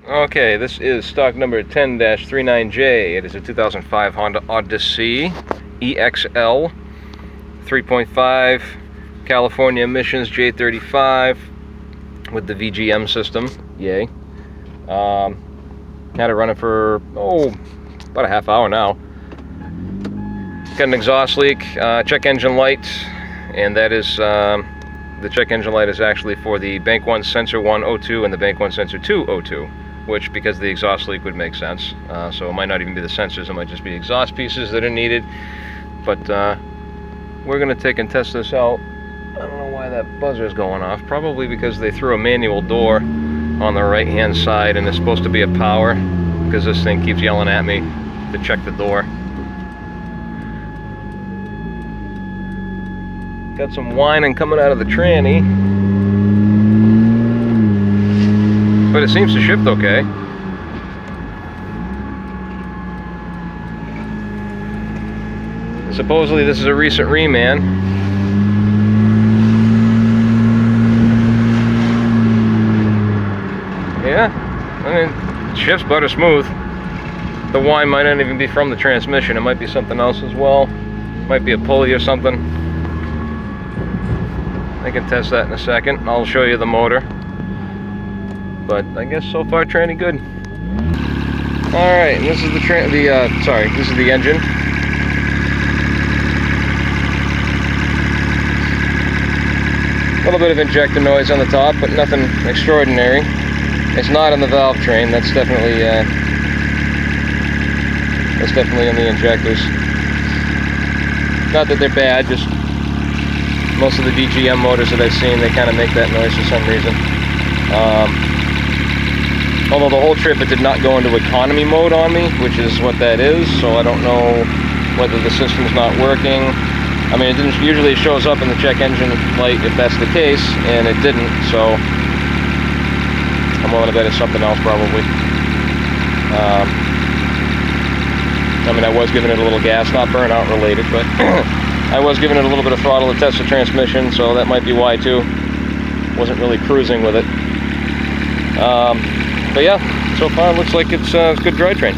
Okay, this is stock number 10-39J. It is a 2005 Honda Odyssey EX-L, 3.5 California emissions, J35 with the VGM system. Yay. Had it running for about a half hour now. Got an exhaust leak, check engine light, and that is the check engine light is actually for the Bank 1 Sensor 1 02 and the Bank 1 Sensor 2 02. Which, because of the exhaust leak, would make sense. So it might not even be the sensors, it might just be exhaust pieces that are needed. But we're going to take and test this out. I don't know why that buzzer is going off. Probably because they threw a manual door on the right hand side and it's supposed to be a power, because this thing keeps yelling at me to check the door. Got some whining coming out of the tranny. But it seems to shift okay. Supposedly this is a recent reman. Yeah, I mean, it shifts butter smooth. The whine might not even be from the transmission. It might be something else as well. Might be a pulley or something. I can test that in a second. I'll show you the motor. But I guess so far tranny good. All right, and this is this is the engine. A little bit of injector noise on the top, but nothing extraordinary. It's not on the valve train. That's definitely on the injectors. Not that they're bad, just most of the DGM motors that I've seen, they kind of make that noise for some reason. Although the whole trip it did not go into economy mode on me, which is what that is, so I don't know whether the system's not working. I mean, it usually shows up in the check engine light if that's the case, and it didn't, so I'm willing to bet it's something else probably. I mean, I was giving it a little gas, not burnout related, but I was giving it a little bit of throttle to test the transmission, so that might be why too. Wasn't really cruising with it. But yeah, so far it looks like it's a good drivetrain.